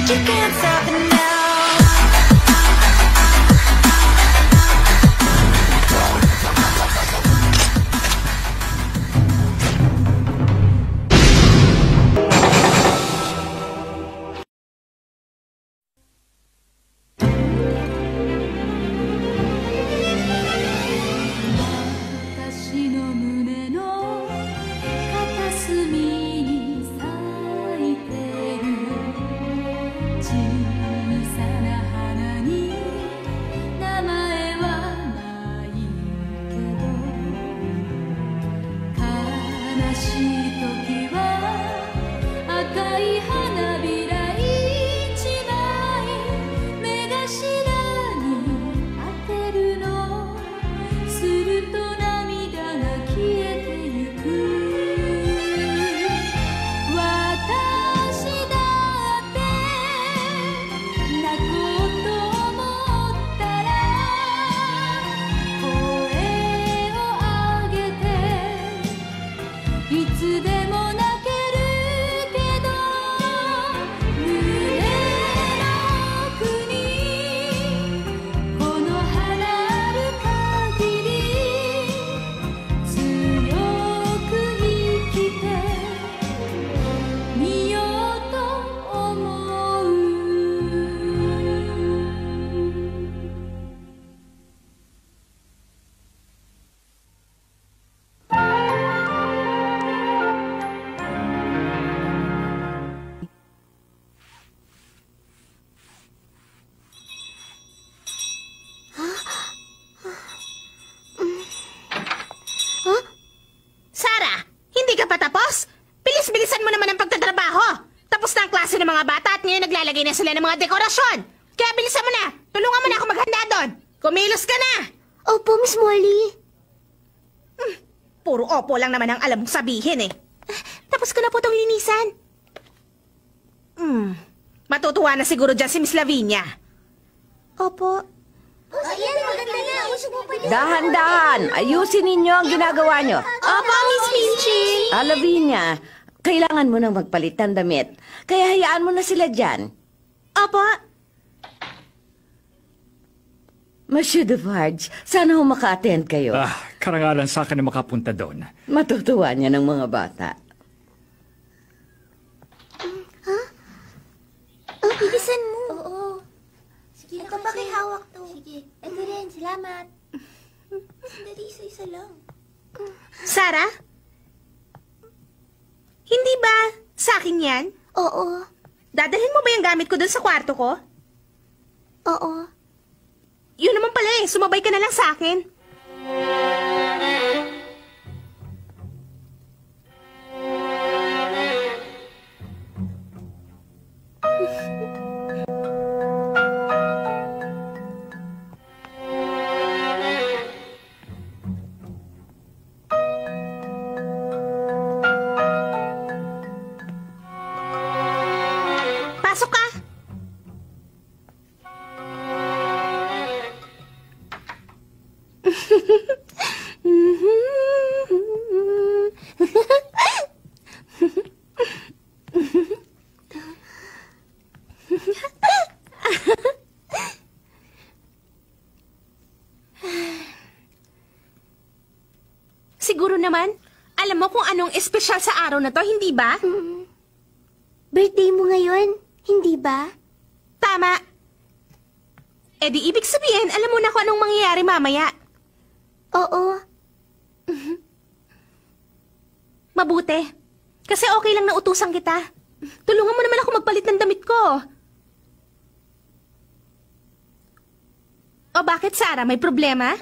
You can't stop it now. Naglalagay na sila ng mga dekorasyon. Kaya bilisan mo na. Tulungan mo na ako maghanda doon. Kumilos ka na. Opo, Miss Molly. Puro opo lang naman ang alam mong sabihin eh. Tapos ko na po itong linisan. Matutuwa na siguro dyan si Miss Lavinia. Opo. Ayan, maganda na. Dahan-dahan. Ayusin ninyo ang ginagawa nyo. Opo, Miss Minchin. Lavinia, kailangan mo nang magpalit ng damit. Kaya hayaan mo na sila dyan. Opo. Monsieur Defarge, sana ho maka-attend kayo. Karangalan sa akin na makapunta doon. Matutuwa niya ng mga bata. Bilisan mo. Oo. Sige, ito pakihawak to. Sige. Ito rin, salamat. Sandali, isa lang. Sarah? Hindi ba sa akin yan? Oo. Dadalhin mo ba yung gamit ko dun sa kwarto ko? Oo. Yun naman pala eh, sumabay ka na lang sa akin. Pasok ka! Siguro naman, alam mo kung anong espesyal sa araw na to, hindi ba? Birthday mo ngayon, hindi ba? Tama. Eh di ibig sabihin, alam mo na kung anong mangyayari mamaya. Oo. Mabuti. Kasi okay lang na utusan kita. Tulungan mo naman ako magpalit ng damit ko. O bakit, Sarah? May problema?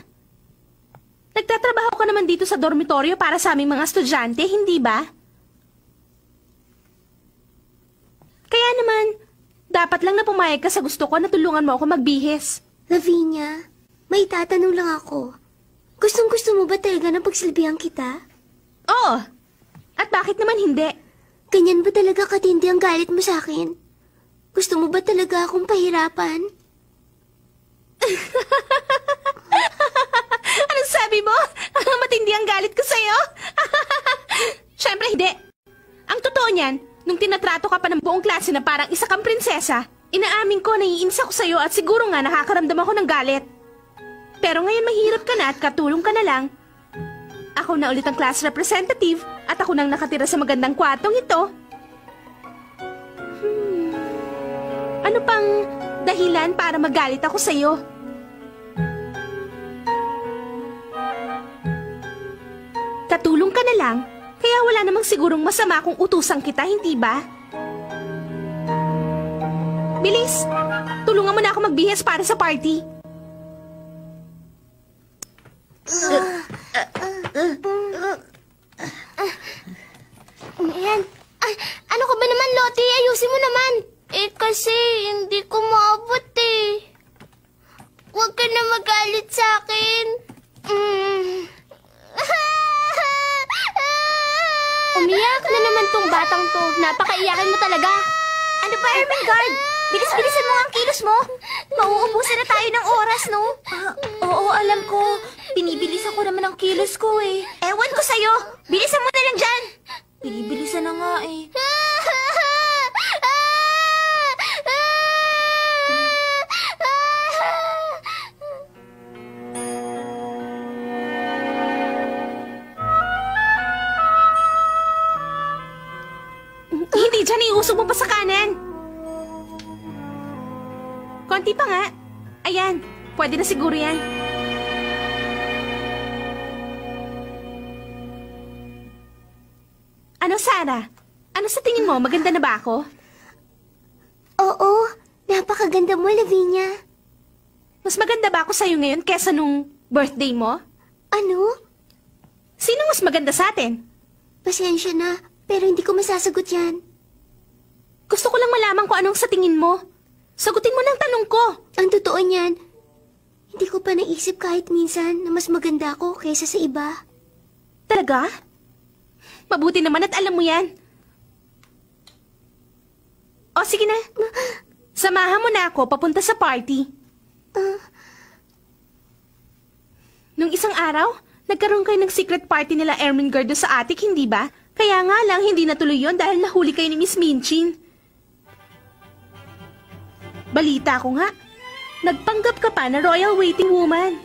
Nagtatrabaho ka naman dito sa dormitoryo para sa aming mga estudyante, hindi ba? Kaya naman, dapat lang na pumayag ka sa gusto ko na tulungan mo ako magbihis. Lavinia, may tatanong lang ako. Gustong-gusto mo ba talaga na pagsilbihan kita? Oo. At bakit naman hindi? Ganyan ba talaga katindi ang galit mo sa akin? Gusto mo ba talaga akong pahirapan? Anong sabi mo? Matindi ang galit ko sa'yo? Siyempre hindi. Ang totoo niyan, Nung tinatrato ka pa ng buong klase na parang isa kang prinsesa, inaamin ko na iinis ako sa'yo at siguro nga nakakaramdam ako ng galit. Pero ngayon mahirap ka na at katulong ka na lang. Ako na ulit ang class representative at ako nang nakatira sa magandang kwartong ito. Ano pang dahilan para magalit ako sa'yo? Katulong ka na lang, kaya wala namang sigurong masama kung utusan kita, hindi ba? Bilis, tulungan mo na ako magbihis para sa party. Ayan. Ano ka ba naman, Lottie? Ayusin mo naman. Kasi hindi ko maabot eh. Huwag ka na magalit sa akin. Umiyak na naman tong batang to. Napakaiyakin mo talaga. Ano ba, Ermengarde? Bilis-bilisan mo ang kilos mo. Mauubusan na tayo ng oras, no? Oo, alam ko. Binibilisan ko naman ang kilos ko eh. Ewan ko sa'yo. Bilisan mo na lang dyan. Binibilisan na nga eh. Hindi dyan, iusog mo pa sa kanan. Konti pa nga. Ayan, pwede na siguro yan. Ano, Sarah? Ano sa tingin mo? Maganda na ba ako? Oo, napakaganda mo, Lavinia. Mas maganda ba ako sa'yo ngayon kesa nung birthday mo? Ano? Sino mas maganda sa atin? Pasensya na, pero hindi ko masasagot yan. Gusto ko lang malaman kung anong sa tingin mo. Sagutin mo ng tanong ko. Ang totoo niyan, hindi ko pa naisip kahit minsan na mas maganda ako kaysa sa iba. Talaga? Mabuti naman at alam mo yan. O sige na. Samahan mo na ako papunta sa party. Nung isang araw, nagkaroon kayo ng secret party nila Ermengarde sa attic, hindi ba? Kaya nga lang hindi natuloy yon dahil nahuli kayo ni Miss Minchin. Balita ko nga, nagpanggap ka pa na royal waiting woman.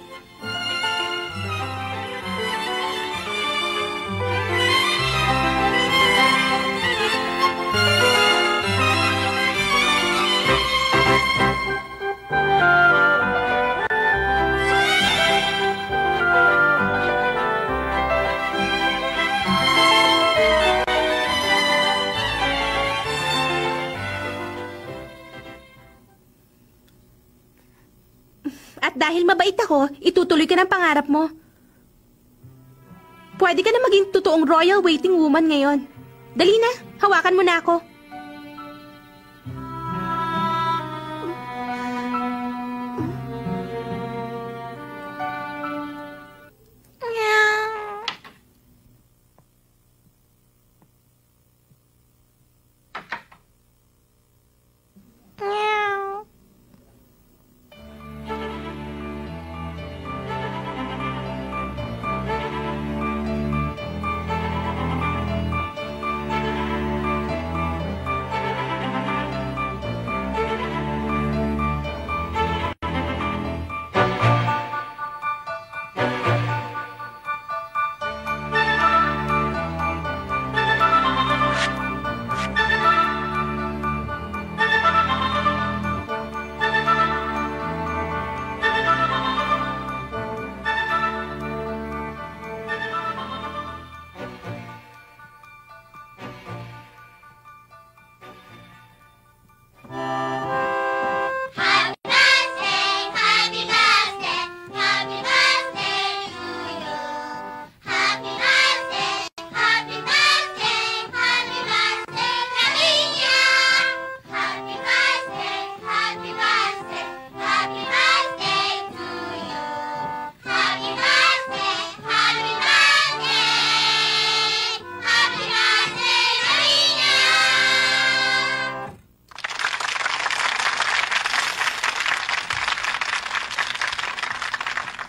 At dahil mabait ako, itutuloy ka ng pangarap mo. Pwede ka na maging totoong royal waiting woman ngayon. Dali na, hawakan mo na ako.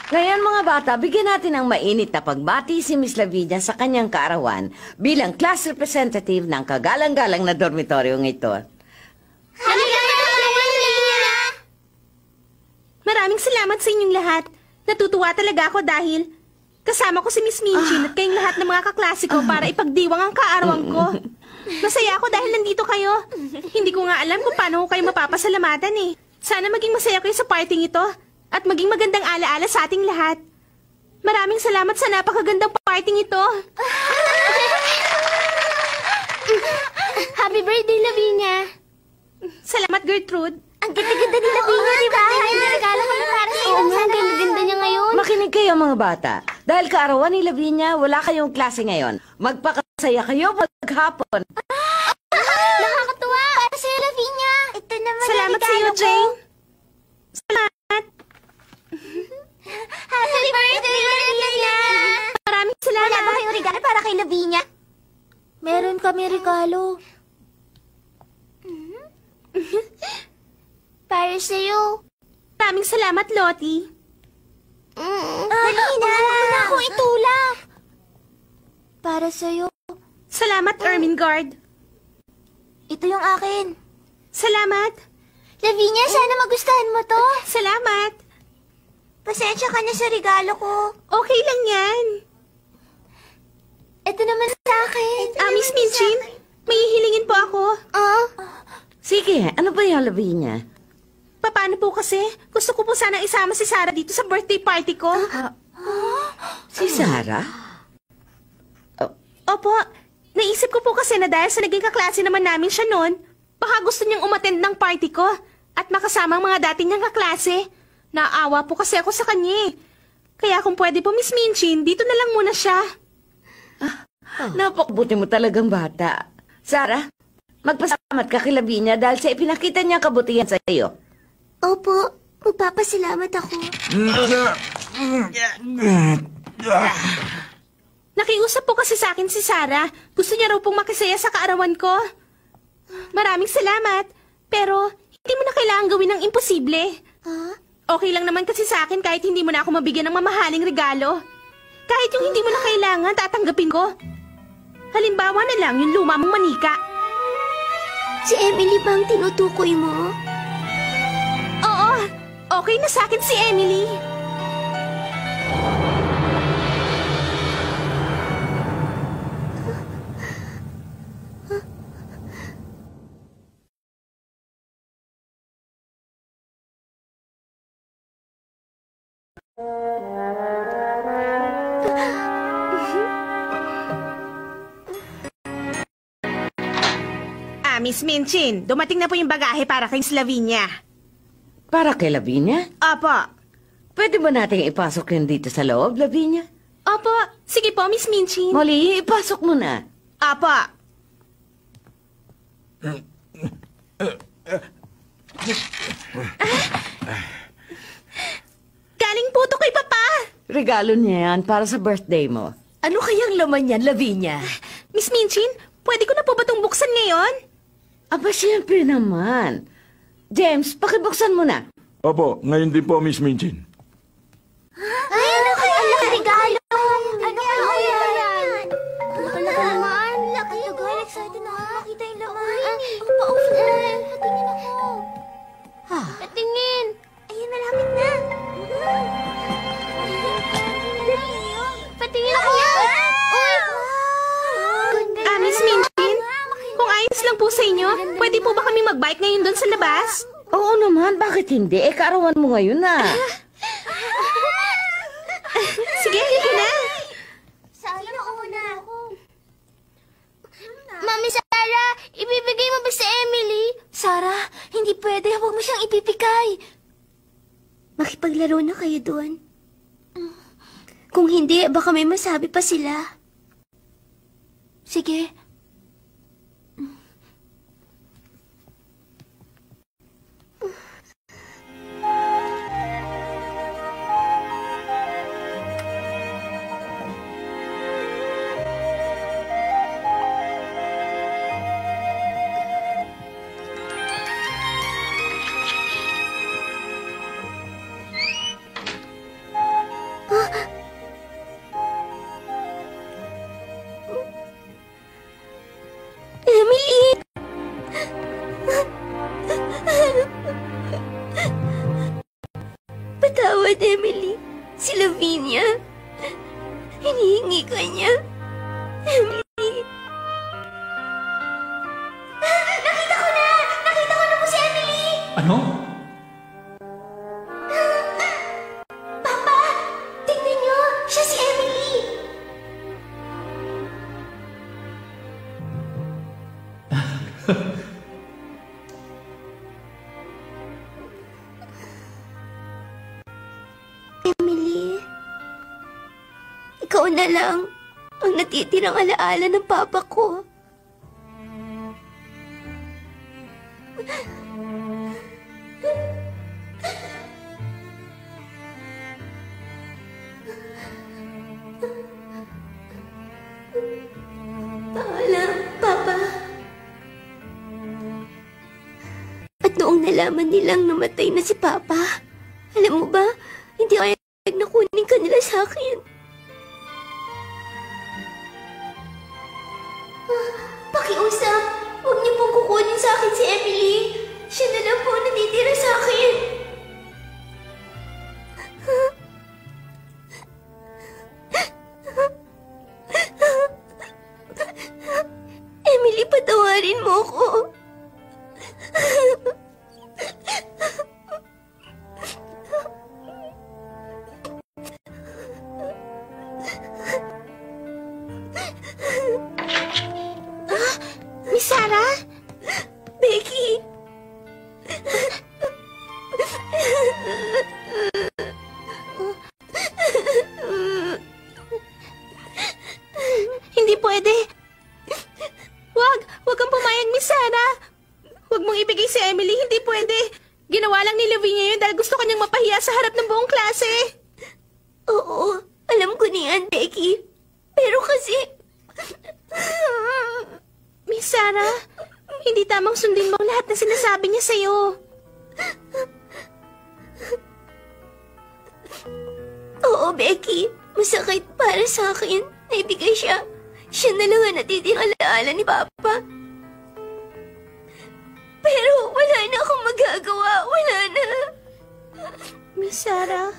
Ngayon mga bata, bigyan natin ng mainit na pagbati si Miss Lavinia sa kanyang kaarawan bilang class representative ng kagalang-galang na dormitoryong ito. Maraming salamat sa inyong lahat. Natutuwa talaga ako dahil kasama ko si Miss Minchin at kayong lahat ng mga kaklase ko para ipagdiwang ang kaarawan ko. Masaya ako dahil nandito kayo. Hindi ko nga alam kung paano ko kayo mapapasalamatan eh. Sana maging masaya kayo sa parting ito at maging magandang alaala sa ating lahat. Maraming salamat sa napakagandang parting ito. Happy birthday, Lavinia! Salamat, Gertrude. Ang ganda-ganda ni Lavinia, di ba? May regalo ko na para sa iyo. Oo, ang ganda-ganda niya ngayon. Makinig kayo mga bata. Dahil kaarawan ni Lavinia, wala kayong klase ngayon. Magpakasaya kayo maghapon. Nakakatuwa! Para sa iyo, Lavinia! Ito naman Salamat sa iyo, Jane. Salamat. Happy birthday, Lavinia! Maraming salamat. Wala ba kayong regalo para kay Lavinia? Meron kami regalo. Para sa'yo. Maraming salamat, Lottie. Halina! Huwag mo na akong itulak. Para sa'yo. Salamat, Ermengarde. Ito yung akin. Salamat. Lavinia, sana magustuhan mo to. Salamat. Pasensya ka na sa regalo ko. Okay lang yan. Ito naman sa akin. Miss Minchin, may hihilingin po ako. Sige, ano ba yung Lavinia? Paano po kasi? Gusto ko po sana isama si Sarah dito sa birthday party ko. Si Sarah? Opo, naisip ko po kasi na dahil sa naging kaklase naman namin siya noon, baka gusto niyang umattend ng party ko at makasama ang mga dati niyang kaklase. Naawa po kasi ako sa kanya. Kaya kung pwede po, Miss Minchin, dito na lang muna siya. Napakabuti mo talagang bata. Sarah, magpasalamat ka kay Lavinia dahil sa ipinakita niya kabutihan sa iyo. Opo, magpapasalamat ako. Nakiusap po kasi sa akin si Sarah. Gusto niya raw pong makisaya sa kaarawan ko. Maraming salamat. Pero, hindi mo na kailangan gawin ng imposible. Okay lang naman kasi sa akin kahit hindi mo na ako mabigyan ng mamahaling regalo. Kahit yung hindi mo na kailangan, tatanggapin ko. Halimbawa na lang yung luma mong manika. Si Emily ba ang tinutukoy mo? Oo, okay na sa akin si Emily. Miss Minchin, dumating na po yung bagahe para kay Lavinia. Para kay Lavinia? Opo. Pwede ba nating ipasok yun dito sa loob, Lavinia? Opo. Sige po, Miss Minchin. Molly, ipasok mo na. Opo. Galing po to kay Papa. Regalo niya yan para sa birthday mo. Ano kayang laman yan, Lavinia? Miss Minchin, pwede ko na po ba itong buksan ngayon? Aba, siyempre naman. James, pakibuksan mo na. Opo, ngayon din po, Miss Minchin. Ay, ano kaya? Ang laki regalo! Ano kaya yan? Ang laki naman. Ang laki. Tagal, excited na ako makita yung laman. Ang pa-open. Patingin ako. Patingin. Ayun, malapit na. Patingin ako. Uy! Miss Minchin, kung ayos lang po sa inyo, pwede po ba kami mag-bike ngayon doon sa labas? Oo naman, bakit hindi? Kaarawan mo ngayon na. Sige, halika na. Sayang ako na. Mami Sarah, ibibigay mo ba si Emily? Sarah, hindi pwede. Huwag mo siyang ipipikay. Makipaglaro na kayo doon. Kung hindi, baka may masabi pa sila. Sige. Patawad, Emily. Si Lavinia. Hinihingi ka niya. Emily. Nakita ko na! Nakita ko na po si Emily! Ano? Papa! Tingnan niyo! Siya si Emily! Emily, ikaw na lang ang natitirang alaala ng papa ko. Paalam, Papa. At noong nalaman nilang namatay na si Papa, alam mo ba, hindi kaya nakunin ka nila sa akin. Pakiusap, huwag niyo pong kukunin sa akin si Emily. Siya na lang po ang natitira sa akin. Emily, patawarin mo ko. Miss Sarah? Becky. Hindi pwede. Wag kang pumayag, Miss Sarah. Wag mong ibigay si Emily, hindi pwede. Ginawa lang ni Lavinia yun dahil gusto kanyang mapahiya sa harap ng buong klase. Oo, alam ko niyan, Becky. Pero kasi... Miss Sarah, hindi tamang sundin mo lahat na sinasabi niya sa'yo. Oo, Becky. Masakit para sa akin. Naibigay siya. Siya na lang ang natitirang alaala ni Papa. Pero wala na akong magagawa. Wala na. Miss Sarah?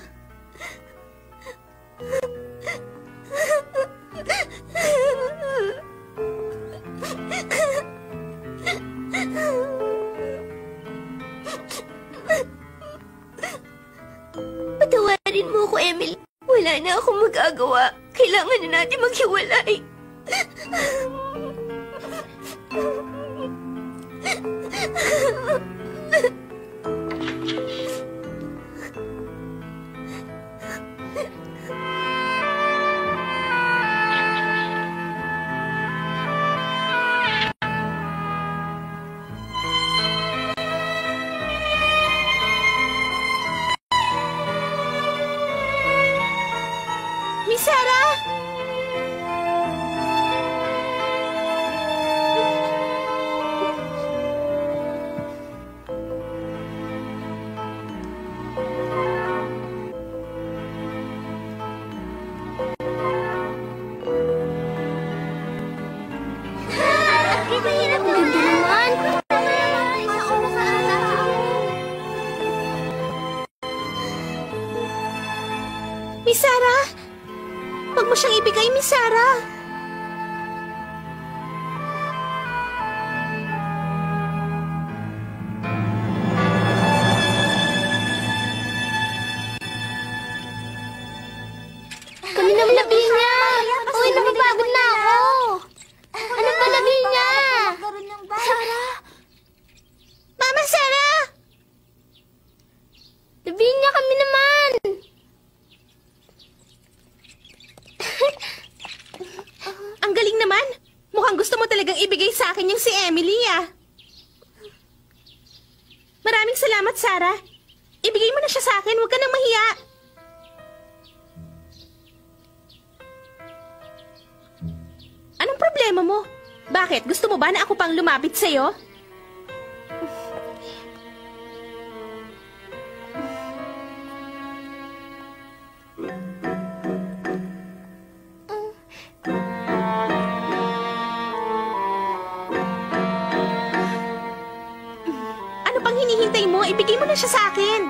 Patawarin mo ako, Emily. Wala na akong magagawa. Kailangan na natin maghiwalay. Miss Sarah? Ang ganda naman. Miss Sarah? Huwag mo siyang ibigay, Miss Sarah. Kami ng Lavinia. Uy, napapagod na ako. Ano ba, Lavinia? Sarah. Mama Sarah! Lavinia, kami naman. Ang galing naman. Mukhang gusto mo talagang ibigay sa akin yung si Emily, ah. Maraming salamat, Sarah. Ibigay mo na siya sa akin. Huwag ka nang mahiya. Anong problema mo? Bakit? Gusto mo ba na ako pang lumapit sa'yo? Ano pang hinihintay mo? Ibigay mo na siya sa akin.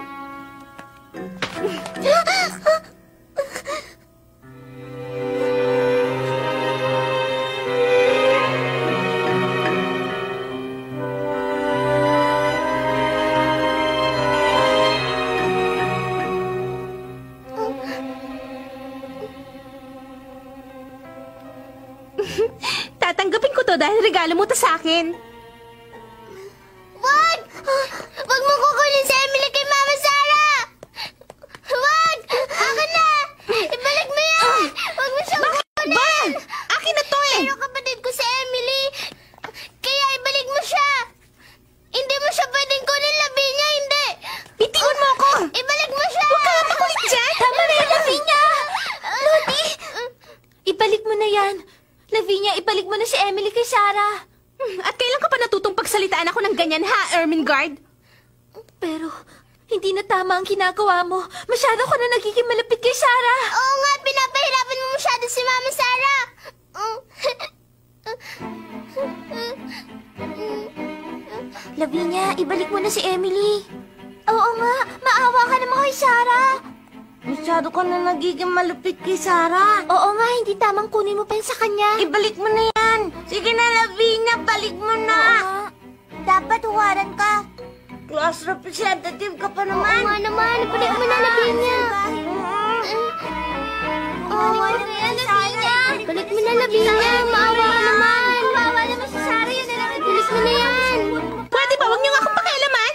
Tatanggapin ko to dahil regalo mo to sa akin. Wag! Wag mo kukunin si Emily kay Mama Sarah! Wag! Akin na! Ibalik mo yan! Wag mo siyang kukunin! Bakit? Akin na to eh! Pero kapatid ko si Emily. Kaya ibalik mo siya! Hindi mo siya pwedeng kunin, Lavinia, hindi! Bitawan mo ako! Ibalik mo siya! Huwag ka makulit dyan! Tama na yan, Lavinia! Lodi! Ibalik mo na yan. Lavinia, ibalik mo na si Emily kay Sarah. At kailan ka pa natutong pagsalitaan ako ng ganyan ha, Ermengarde? Pero, hindi na tama ang ginagawa mo. Masyado ka na nagiging malapit kay Sarah. Oo nga, pinapahirapan mo masyado si Mama Sarah. Lavinia, ibalik mo na si Emily. Oo nga, maawa ka naman kay Sarah. Masyado ka na nagiging malupit kay Sarah. Oo nga, hindi tamang kunin mo pa yun sa kanya. Ibalik mo na yan. Sige na, Lavinia, balik mo na. Oo nga. Dapat huwaran ka. Class representative ka pa Oo naman. nga naman, ibalik mo na, Lavinia. Oo nga naman, Lavinia. Balik mo na, Lavinia. Maawa ka naman. Maawa naman si Sarah yun. Ibalik mo na yan. Pwede ba? Huwag niyo nga akong pakialaman!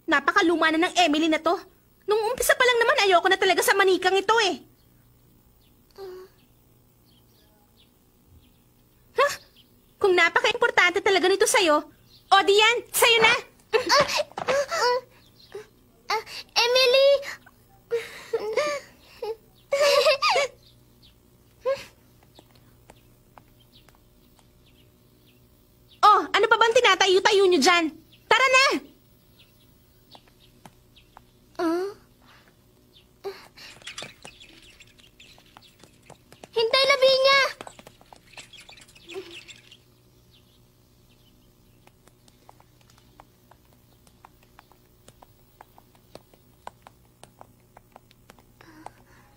Napakaluma na ng Emily na to. Nung umpisa pa lang naman, ayoko na talaga sa manikang ito eh. Kung napaka-importante talaga nito sa'yo, o diyan, sa'yo na! Emily! Oh, ano pa bang tinatayo-tayo nyo dyan? Tara na! Hintay, Lavinia!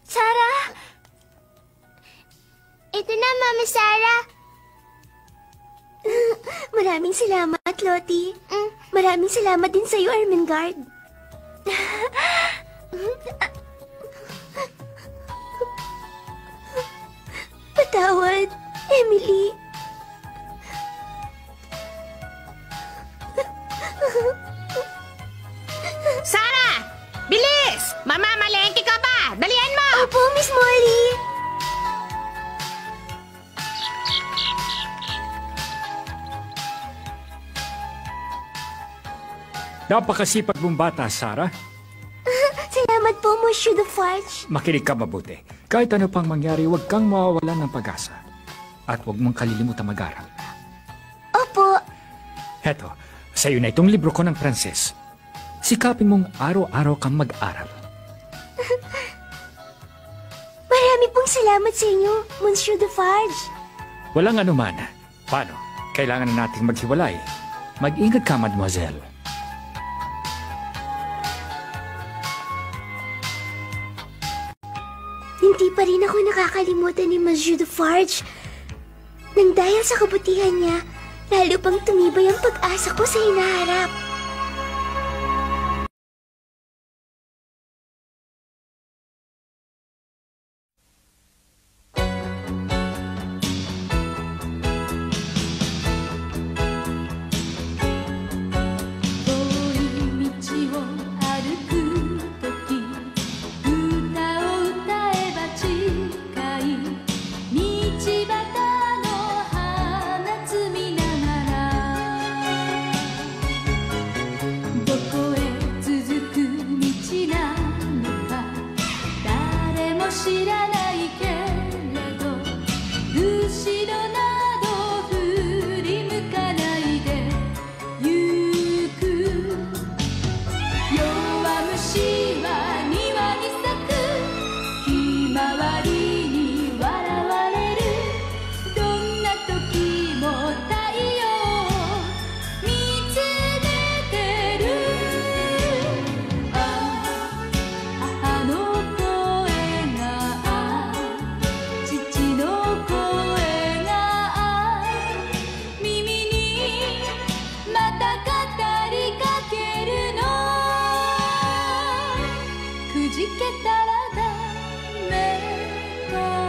Sarah! Ito na, Mama Sarah. Maraming salamat, Lottie. Maraming salamat din sa'yo, Ermengarde. Patawad, Emily. Sarah! Bilis! Mamamalengke ka ba? Dalian mo! Opo, Miss Molly. Napakasipag mong bata, Sarah. Salamat po, Monsieur Defarge. Makinig ka mabuti. Kahit ano pang mangyari, huwag kang mawawalan ng pag-asa. At huwag mong kalilimutan mag-aral. Opo. Heto, sa'yo na itong libro ko ng Pranses. Sikapin mong araw-araw kang mag-aral. Marami pong salamat sa inyo, Monsieur Defarge. Walang anuman. Paano? Kailangan na nating maghiwalay. Mag-ingat ka, mademoiselle. Hindi pa rin ako nakakalimutan ni Monsieur Defarge. Nang dahil sa kabutihan niya, lalo pang tumibay ang pag-asa ko sa hinaharap. ka.